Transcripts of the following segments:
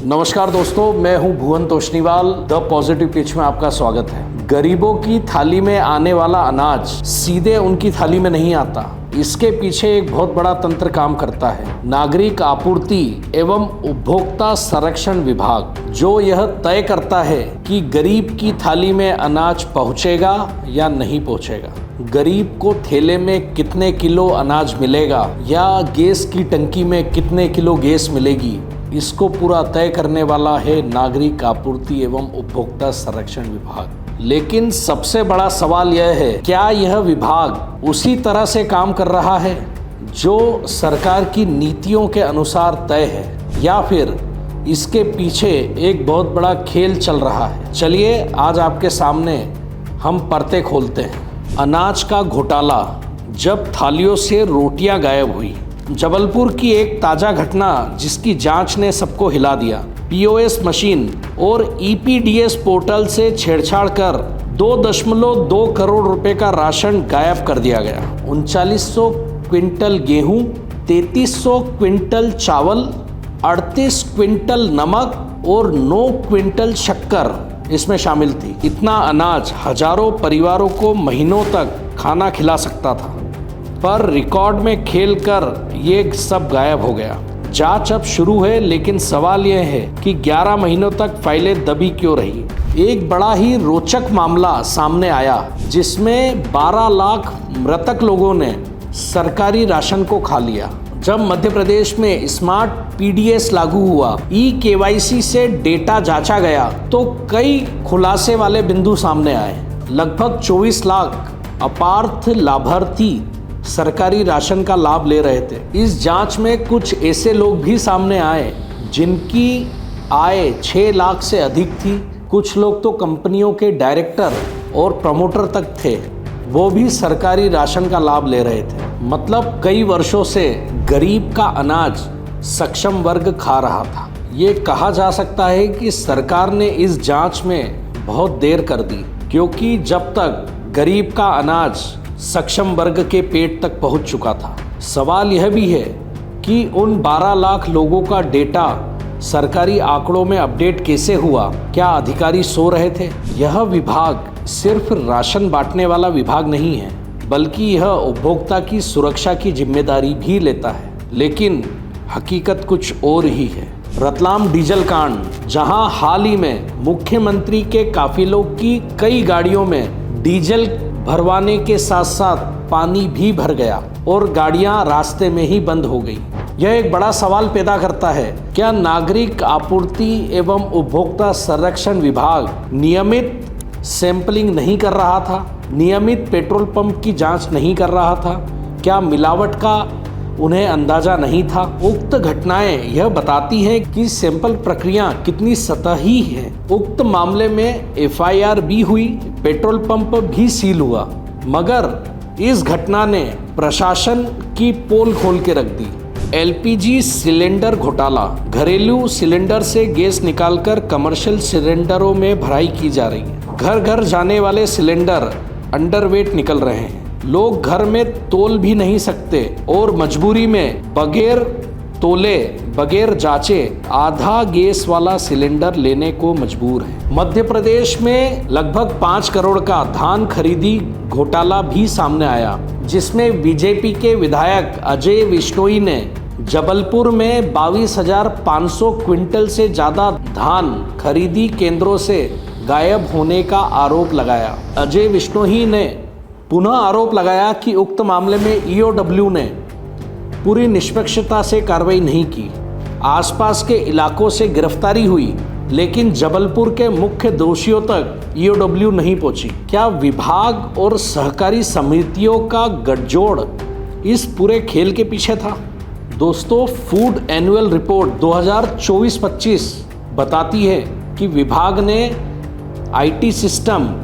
नमस्कार दोस्तों, मैं हूं भुवन तोष्णीवाल। द पॉजिटिव पिच में आपका स्वागत है। गरीबों की थाली में आने वाला अनाज सीधे उनकी थाली में नहीं आता, इसके पीछे एक बहुत बड़ा तंत्र काम करता है। नागरिक आपूर्ति एवं उपभोक्ता संरक्षण विभाग, जो यह तय करता है कि गरीब की थाली में अनाज पहुंचेगा या नहीं पहुंचेगा, गरीब को थैले में कितने किलो अनाज मिलेगा या गैस की टंकी में कितने किलो गैस मिलेगी, इसको पूरा तय करने वाला है नागरिक आपूर्ति एवं उपभोक्ता संरक्षण विभाग। लेकिन सबसे बड़ा सवाल यह है, क्या यह विभाग उसी तरह से काम कर रहा है जो सरकार की नीतियों के अनुसार तय है, या फिर इसके पीछे एक बहुत बड़ा खेल चल रहा है? चलिए आज आपके सामने हम परतें खोलते हैं। अनाज का घोटाला, जब थालियों से रोटियां गायब हुई। जबलपुर की एक ताज़ा घटना जिसकी जांच ने सबको हिला दिया। पीओएस मशीन और ईपीडीएस पोर्टल से छेड़छाड़ कर 2.2 करोड़ रुपए का राशन गायब कर दिया गया। 3900 क्विंटल गेहूं, 3300 क्विंटल चावल, 38 क्विंटल नमक और 9 क्विंटल शक्कर इसमें शामिल थी। इतना अनाज हजारों परिवारों को महीनों तक खाना खिला सकता था, पर रिकॉर्ड में खेलकर ये सब गायब हो गया। जांच अब शुरू है, लेकिन सवाल यह है कि 11 महीनों तक फाइलें दबी क्यों रही। एक बड़ा ही रोचक मामला सामने आया जिसमें 12 लाख मृतक लोगों ने सरकारी राशन को खा लिया। जब मध्य प्रदेश में स्मार्ट पीडीएस लागू हुआ, ई-केवाईसी से डेटा जांचा गया तो कई खुलासे वाले बिंदु सामने आए। लगभग 24 लाख अपात्र लाभार्थी सरकारी राशन का लाभ ले रहे थे। इस जांच में कुछ ऐसे लोग भी सामने आए जिनकी आय 6 लाख से अधिक थी। कुछ लोग तो कंपनियों के डायरेक्टर और प्रमोटर तक थे, वो भी सरकारी राशन का लाभ ले रहे थे। मतलब कई वर्षों से गरीब का अनाज सक्षम वर्ग खा रहा था। ये कहा जा सकता है कि सरकार ने इस जांच में बहुत देर कर दी, क्योंकि जब तक गरीब का अनाज सक्षम वर्ग के पेट तक पहुंच चुका था। सवाल यह भी है कि उन 12 लाख लोगों का डेटा सरकारी आंकड़ों में अपडेट कैसे हुआ? क्या अधिकारी सो रहे थे? यह विभाग सिर्फ राशन बांटने वाला विभाग नहीं है, बल्कि यह उपभोक्ता की सुरक्षा की जिम्मेदारी भी लेता है। लेकिन हकीकत कुछ और ही है। रतलाम डीजल कांड, जहां हाल ही में मुख्यमंत्री के काफिलों की कई गाड़ियों में डीजल भरवाने के साथ साथ पानी भी भर गया और गाड़ियां रास्ते में ही बंद हो गई। यह एक बड़ा सवाल पैदा करता है, क्या नागरिक आपूर्ति एवं उपभोक्ता संरक्षण विभाग नियमित सैंपलिंग नहीं कर रहा था? नियमित पेट्रोल पंप की जांच नहीं कर रहा था? क्या मिलावट का उन्हें अंदाजा नहीं था? उक्त घटनाएं यह बताती हैं कि सैंपल प्रक्रिया कितनी सतही है। उक्त मामले में एफआईआर भी हुई, पेट्रोल पंप भी सील हुआ, मगर इस घटना ने प्रशासन की पोल खोल के रख दी। एलपीजी सिलेंडर घोटाला, घरेलू सिलेंडर से गैस निकालकर कमर्शियल सिलेंडरों में भराई की जा रही है। घर घर जाने वाले सिलेंडर अंडरवेट निकल रहे हैं। लोग घर में तोल भी नहीं सकते और मजबूरी में बगैर तोले, बगैर जांचे आधा गैस वाला सिलेंडर लेने को मजबूर है। मध्य प्रदेश में लगभग 5 करोड़ का धान खरीदी घोटाला भी सामने आया, जिसमें बीजेपी के विधायक अजय विश्नोई ने जबलपुर में 22,500 क्विंटल से ज्यादा धान खरीदी केंद्रों से गायब होने का आरोप लगाया। अजय विश्नोई ने पुनः आरोप लगाया कि उक्त मामले में ईओडब्ल्यू ने पूरी निष्पक्षता से कार्रवाई नहीं की। आसपास के इलाकों से गिरफ्तारी हुई, लेकिन जबलपुर के मुख्य दोषियों तक ईओडब्ल्यू नहीं पहुंची। क्या विभाग और सहकारी समितियों का गठजोड़ इस पूरे खेल के पीछे था? दोस्तों, फूड एनुअल रिपोर्ट 2024-25 बताती है कि विभाग ने आईटी सिस्टम,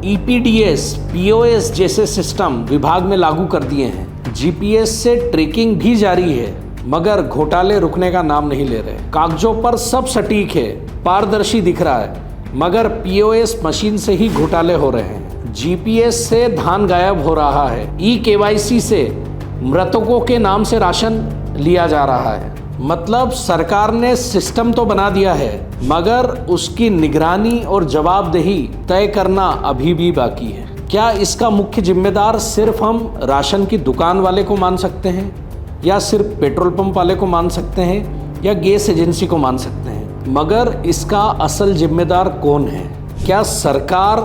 ईपीडीएस, पीओएस जैसे सिस्टम विभाग में लागू कर दिए हैं। जीपीएस से ट्रैकिंग भी जारी है, मगर घोटाले रुकने का नाम नहीं ले रहे। कागजों पर सब सटीक है, पारदर्शी दिख रहा है, मगर पीओएस मशीन से ही घोटाले हो रहे हैं। जीपीएस से धान गायब हो रहा है। ई-केवाईसी से मृतकों के नाम से राशन लिया जा रहा है। मतलब सरकार ने सिस्टम तो बना दिया है, मगर उसकी निगरानी और जवाबदेही तय करना अभी भी बाकी है। क्या इसका मुख्य जिम्मेदार सिर्फ हम राशन की दुकान वाले को मान सकते हैं, या सिर्फ पेट्रोल पंप वाले को मान सकते हैं, या गैस एजेंसी को मान सकते हैं? मगर इसका असल जिम्मेदार कौन है? क्या सरकार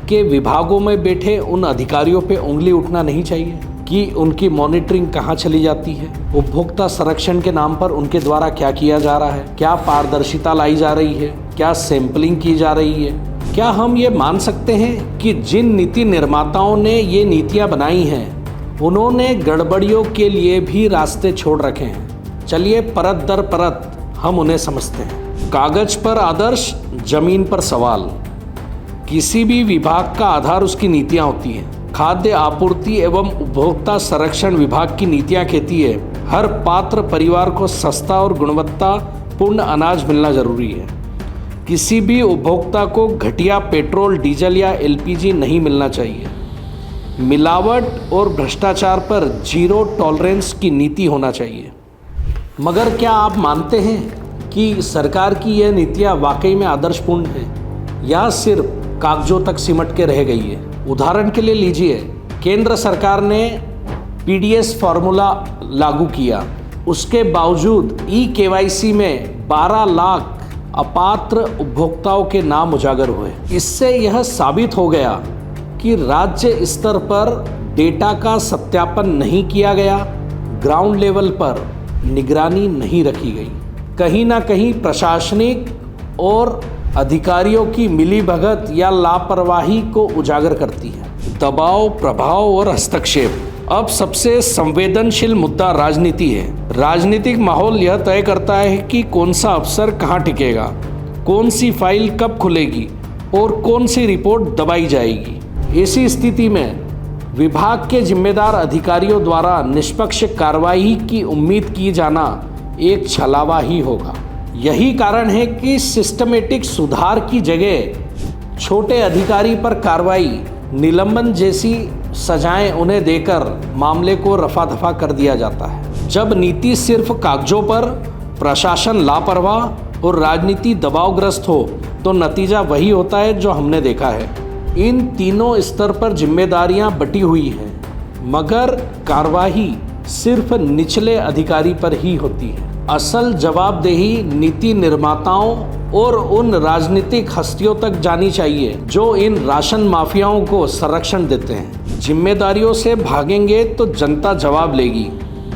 के विभागों में बैठे उन अधिकारियों पे उंगली उठना नहीं चाहिए कि उनकी मॉनिटरिंग कहाँ चली जाती है? उपभोक्ता संरक्षण के नाम पर उनके द्वारा क्या किया जा रहा है? क्या पारदर्शिता लाई जा रही है? क्या सैंपलिंग की जा रही है? क्या हम ये मान सकते हैं कि जिन नीति निर्माताओं ने ये नीतियाँ बनाई हैं, उन्होंने गड़बड़ियों के लिए भी रास्ते छोड़ रखे हैं? चलिए परत दर परत हम उन्हें समझते हैं। कागज पर आदर्श, जमीन पर सवाल। किसी भी विभाग का आधार उसकी नीतियाँ होती हैं। खाद्य आपूर्ति एवं उपभोक्ता संरक्षण विभाग की नीतियाँ कहती है हर पात्र परिवार को सस्ता और गुणवत्तापूर्ण अनाज मिलना जरूरी है। किसी भी उपभोक्ता को घटिया पेट्रोल, डीजल या एलपीजी नहीं मिलना चाहिए। मिलावट और भ्रष्टाचार पर जीरो टॉलरेंस की नीति होना चाहिए। मगर क्या आप मानते हैं कि सरकार की यह नीतियाँ वाकई में आदर्शपूर्ण हैं, या सिर्फ कागजों तक सिमट के रह गई है? उदाहरण के लिए लीजिए, केंद्र सरकार ने पीडीएस फॉर्मूला लागू किया, उसके बावजूद ई-केवाईसी में 12 लाख अपात्र उपभोक्ताओं के नाम उजागर हुए। इससे यह साबित हो गया कि राज्य स्तर पर डेटा का सत्यापन नहीं किया गया, ग्राउंड लेवल पर निगरानी नहीं रखी गई। कहीं ना कहीं प्रशासनिक और अधिकारियों की मिलीभगत या लापरवाही को उजागर करती है। दबाव, प्रभाव और हस्तक्षेप। अब सबसे संवेदनशील मुद्दा राजनीति है। राजनीतिक माहौल यह तय करता है कि कौन सा अफसर कहाँ टिकेगा, कौन सी फाइल कब खुलेगी और कौन सी रिपोर्ट दबाई जाएगी। ऐसी स्थिति में विभाग के जिम्मेदार अधिकारियों द्वारा निष्पक्ष कार्रवाई की उम्मीद की जाना एक छलावा ही होगा। यही कारण है कि सिस्टमेटिक सुधार की जगह छोटे अधिकारी पर कार्रवाई, निलंबन जैसी सजाएं उन्हें देकर मामले को रफा दफा कर दिया जाता है। जब नीति सिर्फ कागजों पर, प्रशासन लापरवाह और राजनीति दबावग्रस्त हो, तो नतीजा वही होता है जो हमने देखा है। इन तीनों स्तर पर जिम्मेदारियां बटी हुई हैं, मगर कार्रवाई सिर्फ निचले अधिकारी पर ही होती है। असल जवाबदेही नीति निर्माताओं और उन राजनीतिक हस्तियों तक जानी चाहिए जो इन राशन माफियाओं को संरक्षण देते हैं। जिम्मेदारियों से भागेंगे तो जनता जवाब लेगी।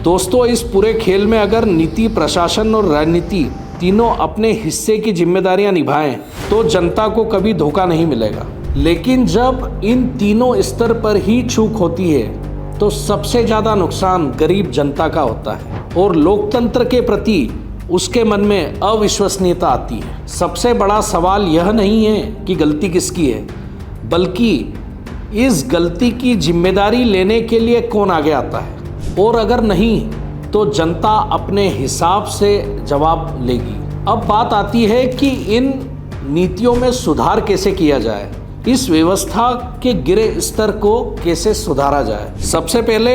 दोस्तों, इस पूरे खेल में अगर नीति, प्रशासन और राजनीति तीनों अपने हिस्से की जिम्मेदारियां निभाएं, तो जनता को कभी धोखा नहीं मिलेगा। लेकिन जब इन तीनों स्तर पर ही चूक होती है, तो सबसे ज़्यादा नुकसान गरीब जनता का होता है और लोकतंत्र के प्रति उसके मन में अविश्वसनीयता आती है। सबसे बड़ा सवाल यह नहीं है कि गलती किसकी है, बल्कि इस गलती की जिम्मेदारी लेने के लिए कौन आगे आता है, और अगर नहीं तो जनता अपने हिसाब से जवाब लेगी। अब बात आती है कि इन नीतियों में सुधार कैसे किया जाए, इस व्यवस्था के गिरे स्तर को कैसे सुधारा जाए। सबसे पहले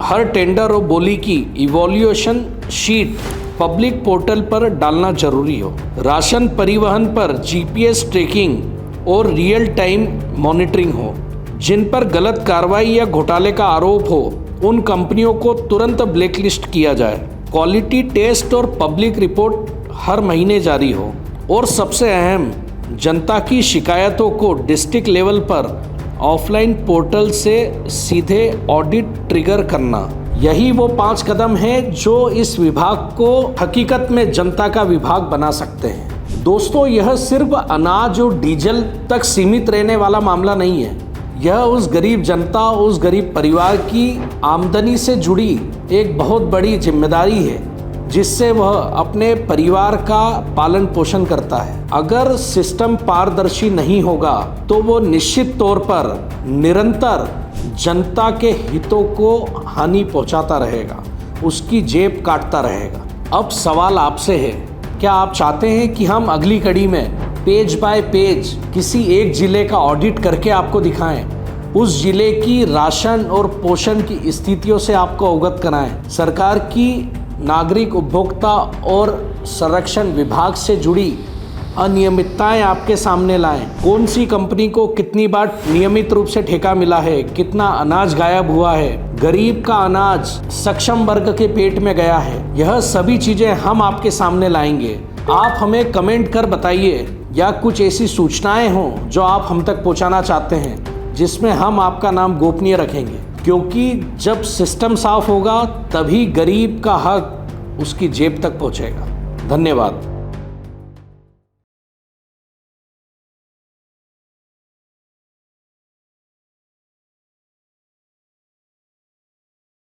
हर टेंडर और बोली की इवोल्यूशन शीट पब्लिक पोर्टल पर डालना जरूरी हो। राशन परिवहन पर जीपीएस ट्रैकिंग और रियल टाइम मॉनिटरिंग हो। जिन पर गलत कार्रवाई या घोटाले का आरोप हो, उन कंपनियों को तुरंत ब्लैकलिस्ट किया जाए। क्वालिटी टेस्ट और पब्लिक रिपोर्ट हर महीने जारी हो। और सबसे अहम, जनता की शिकायतों को डिस्ट्रिक्ट लेवल पर ऑफलाइन पोर्टल से सीधे ऑडिट ट्रिगर करना। यही वो 5 कदम हैं जो इस विभाग को हकीकत में जनता का विभाग बना सकते हैं। दोस्तों, यह सिर्फ अनाज और डीजल तक सीमित रहने वाला मामला नहीं है। यह उस गरीब जनता, उस गरीब परिवार की आमदनी से जुड़ी एक बहुत बड़ी जिम्मेदारी है, जिससे वह अपने परिवार का पालन पोषण करता है। अगर सिस्टम पारदर्शी नहीं होगा, तो वो निश्चित तौर पर निरंतर जनता के हितों को हानि पहुंचाता रहेगा, उसकी जेब काटता रहेगा। अब सवाल आपसे है, क्या आप चाहते हैं कि हम अगली कड़ी में पेज बाय पेज किसी एक जिले का ऑडिट करके आपको दिखाएं, उस जिले की राशन और पोषण की स्थितियों से आपको अवगत कराएं, सरकार की नागरिक उपभोक्ता और संरक्षण विभाग से जुड़ी अनियमितताएं आपके सामने लाएं। कौन सी कंपनी को कितनी बार नियमित रूप से ठेका मिला है, कितना अनाज गायब हुआ है, गरीब का अनाज सक्षम वर्ग के पेट में गया है, यह सभी चीजें हम आपके सामने लाएंगे। आप हमें कमेंट कर बताइए, या कुछ ऐसी सूचनाएं हों जो आप हम तक पहुंचाना चाहते हैं, जिसमें हम आपका नाम गोपनीय रखेंगे, क्योंकि जब सिस्टम साफ होगा तभी गरीब का हक उसकी जेब तक पहुंचेगा। धन्यवाद।